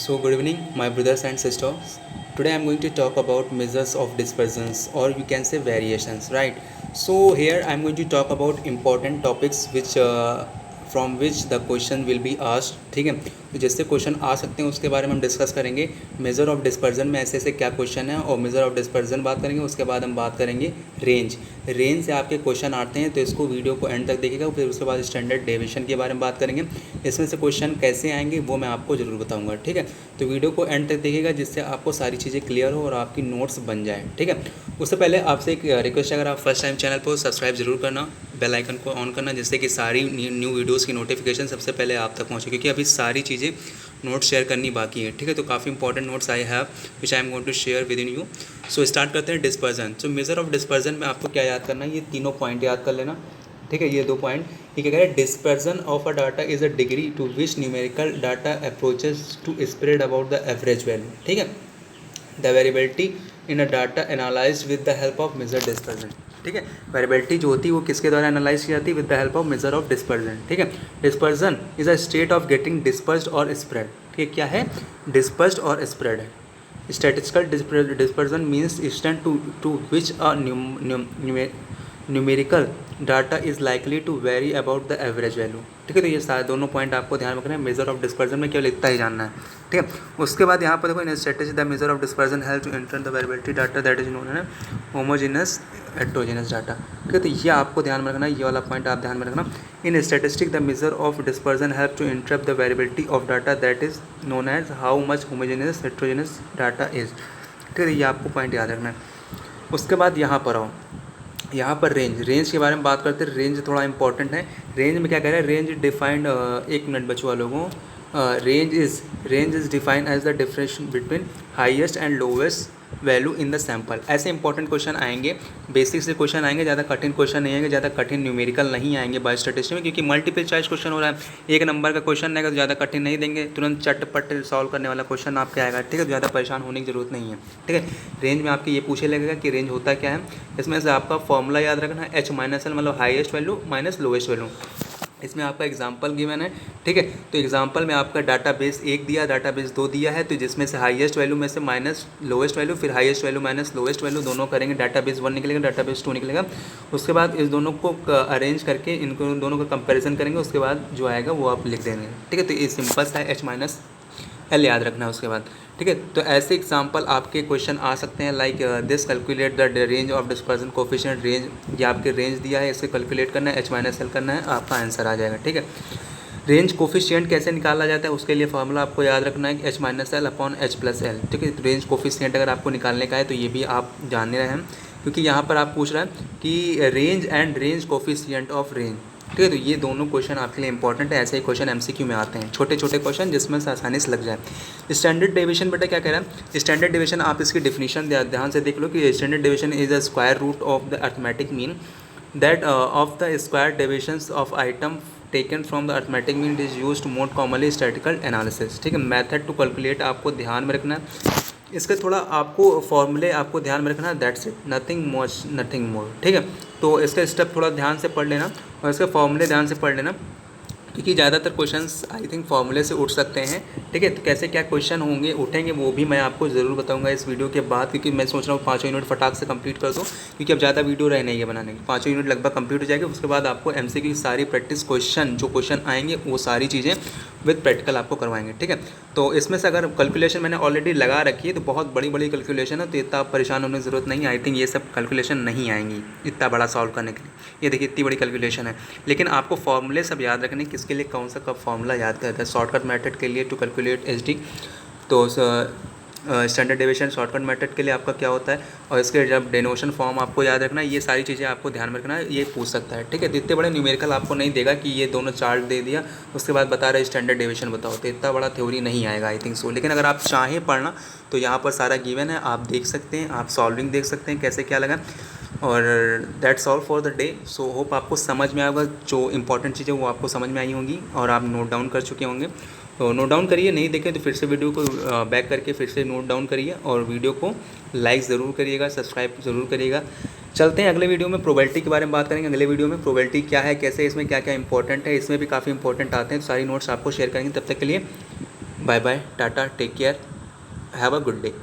So good evening, my brothers and sisters. Today I'm going to talk about measures of dispersions, or you can say variations, right? So here I'm going to talk about important topics which from which the question will be asked. ठीक है, तो जैसे question आ सकते हैं उसके बारे में हम डिस्कस करेंगे. मेजर ऑफ डिस्पर्जन में ऐसे ऐसे क्या क्वेश्चन है, और मेजर ऑफ डिस्पर्जन बात करेंगे. उसके बाद हम बात करेंगे रेंज से आपके क्वेश्चन आते हैं, तो इसको वीडियो को एंड तक देखिएगा. फिर उसके बाद स्टैंडर्ड डेविएशन के बारे में बात करेंगे. इसमें से क्वेश्चन कैसे आएंगे वो मैं आपको ज़रूर बताऊंगा. ठीक है, तो वीडियो को एंड तक देखिएगा जिससे आपको सारी चीज़ें क्लियर हो और आपकी नोट्स बन जाए. ठीक है, उससे पहले आपसे एक रिक्वेस्ट है, अगर आप फर्स्ट टाइम चैनल को सब्सक्राइब जरूर करना, बेल आइकन को ऑन करना, जिससे कि सारी न्यू वीडियोस की नोटिफिकेशन सबसे पहले आप तक पहुंचे, क्योंकि अभी सारी चीज़ें नोट्स शेयर करनी बाकी है. ठीक है, तो काफ़ी important notes I have which I am going to share with in you. So start करते हैं dispersion. So measure of dispersion में आपको क्या याद करना है, ये तीनों पॉइंट याद कर लेना. ठीक है, ये दो पॉइंट. ये क्या कह रहा है, dispersion of a data is a degree to which numerical data approaches to spread about the average value. ठीक है, the variability in a data analyse with the help of measure dispersion. ठीक है, variability जो होती है वो किसके द्वारा एनालाइज की जाती है, with the help of measure of dispersion. ठीक है, dispersion is a state of getting dispersed और स्प्रेड. ठीक है, क्या है, डिस्पर्स्ड और स्प्रेड है. Statistical dispersion means extent to which a numerical data is likely to vary about the average value. ठीक है, तो ये सारे दोनों पॉइंट आपको ध्यान रखना है. मेजर ऑफ डिस्पर्जन में केवल इतना ही जानना है. ठीक है, उसके बाद यहाँ पर देखो, in strategy the measure of dispersion help to inter the variability data that is known है होमोजेनस हेट्रोजेनस डाटा. ठीक है, तो ये आपको ध्यान में रखना है, ये वाला पॉइंट आप ध्यान में रखना. In statistic the measure of dispersion help to interpret the variability of data that is known as how much homogeneous heterogeneous data is. ठीक है, ये आपको पॉइंट याद रखना है. उसके बाद यहाँ पर आओ, यहाँ पर रेंज के बारे में बात करते हैं. रेंज थोड़ा इंपॉर्टेंट है. रेंज में क्या कह रहे हैं, रेंज डिफाइंड, एक मिनट बचुआ लोगों, range is defined as the difference between highest and lowest value in the sample. ऐसे इंपॉर्टेंट क्वेश्चन आएंगे, बेसिक से क्वेश्चन आएंगे, ज़्यादा कठिन क्वेश्चन नहीं आएंगे, ज़्यादा कठिन न्यूमेरिकल नहीं आएंगे बाय स्टैटिस्टिक्स में, क्योंकि मल्टीपल चॉइस क्वेश्चन हो रहा है. एक नंबर का क्वेश्चन आएगा तो ज़्यादा कठिन नहीं देंगे, तुरंत चटपट सॉल्व करने वाला क्वेश्चन आपके आएगा. ठीक है, तो ज़्यादा परेशान होने की जरूरत नहीं है. ठीक है, रेंज में आपके ये पूछे लगेगा कि रेंज होता क्या है. इसमें से आपका फॉर्मूला याद रखना है, H माइनस एल, मतलब highest value minus lowest value. इसमें आपका एग्जांपल गिवन है. ठीक है, तो एग्जांपल में आपका डाटाबेस 1 दिया, डाटाबेस 2 दिया है, तो जिसमें से हाईएस्ट वैल्यू में से माइनस लोवेस्ट वैल्यू, फिर highest value minus lowest value, दोनों करेंगे. डाटाबेस 1 निकलेगा, डाटाबेस 2 निकलेगा. उसके बाद इस दोनों को अरेंज करके इनको दोनों का कंपैरिजन करेंगे. उसके बाद जो आएगा वो आप लिख देंगे. ठीक है, तो ये सिंपल सा है, H माइनस एल याद रखना है उसके बाद. ठीक है, तो ऐसे एग्जांपल आपके क्वेश्चन आ सकते हैं, like this calculate the range of dispersion coefficient. Range, ये आपके रेंज दिया है, इसे कैलकुलेट करना है, H माइनस एल करना है, आपका आंसर आ जाएगा. ठीक है, रेंज कोफिशिएंट कैसे निकाला जाता है उसके लिए फार्मूला आपको याद रखना है, H minus L upon H plus L. ठीक है, रेंज कोफिशिएंट अगर आपको निकालने का है तो ये भी आप जान रहे हैं, क्योंकि यहाँ पर आप पूछ रहे हैं कि range and range coefficient of range. ठीक है, तो ये दोनों क्वेश्चन आपके लिए इंपॉर्टेंट है. ऐसे ही क्वेश्चन एमसीक्यू में आते हैं, छोटे छोटे क्वेश्चन जिसमें से आसानी से लग जाए. स्टैंडर्ड डेविएशन बेटा क्या कह रहा है, स्टैंडर्ड डेविएशन आप इसकी डिफिनीशन ध्यान से देख लो कि standard deviation is a square root of the arithmetic mean that of the square deviations of item taken from the arithmetic mean is used more commonly statical analysis. ठीक है, method to calculate आपको ध्यान में रखना है. इसके थोड़ा आपको फॉर्मूले आपको ध्यान में रखना है, that's it, nothing much nothing more. ठीक है, तो इसका स्टेप थोड़ा ध्यान से पढ़ लेना और इसके फॉर्मूले ध्यान से पढ़ लेना, क्योंकि ज़्यादातर क्वेश्चंस आई थिंक फार्मूले से उठ सकते हैं. ठीक है, तो कैसे क्या क्वेश्चन होंगे उठेंगे वो भी मैं आपको ज़रूर बताऊंगा इस वीडियो के बाद, क्योंकि मैं सोच रहा हूँ 5 यूनिट फटाक से कंप्लीट कर दूँ, क्योंकि अब ज़्यादा वीडियो रह नहीं है बनाने की. 5 यूनिट लगभग कंप्लीट हो जाएगी. उसके बाद आपको एमसीक्यू की सारी प्रैक्टिस क्वेश्चन जो क्वेश्चन आएंगे वो सारी चीज़ें विद प्रैक्टिकल आपको करवाएंगे. ठीक है, तो इसमें से अगर कैलकुलेशन मैंने ऑलरेडी लगा रखी है तो बहुत बड़ी बड़ी कैलकुलेशन है, तो इतना परेशान होने की ज़रूरत नहीं है. आई थिंक ये सब कैलकुलेशन नहीं आएंगी इतना बड़ा सॉल्व करने के लिए. ये देखिए इतनी बड़ी कैलकुलेशन है, लेकिन आपको फॉर्मूले सब याद रखने किसके लिए कौन सा कब फॉर्मूला याद करता है. शॉर्टकट मेथड के लिए टू कैलकुलेट एचडी, तो स्टैंडर्ड डेविएशन शॉर्टकट मेथड के लिए आपका क्या होता है, और इसके जब डेनोशन फॉर्म आपको याद रखना है. ये सारी चीज़ें आपको ध्यान में रखना है, ये पूछ सकता है. ठीक है, तो इतने बड़े न्यूमेरिकल आपको नहीं देगा कि ये दोनों चार्ट दे दिया उसके बाद बता रहे स्टैंडर्ड डेविएशन बताओ, तो इतना बड़ा थ्योरी नहीं आएगा आई थिंक सो. लेकिन अगर आप चाहें पढ़ना तो यहाँ पर सारा गिवन है, आप देख सकते हैं, आप सॉल्विंग देख सकते हैं कैसे क्या लगा. और that's all for the day. So hope आपको समझ में आएगा, जो इंपॉर्टेंट चीज़ें वो आपको समझ में आई होंगी और आप नोट डाउन कर चुके होंगे. तो नोट डाउन करिए, नहीं देखें तो फिर से वीडियो को बैक करके फिर से नोट डाउन करिए, और वीडियो को लाइक ज़रूर करिएगा, सब्सक्राइब ज़रूर करिएगा. चलते हैं अगले वीडियो में, प्रोबेबिलिटी के बारे में बात करेंगे. अगले वीडियो में प्रोबेबिलिटी क्या है, कैसे इसमें क्या क्या इंपॉर्टेंट है, इसमें भी काफ़ी इंपॉर्टेंट आते हैं, तो सारी नोट्स आपको शेयर करेंगे. तब तक के लिए bye bye, tata, take care, have a good day.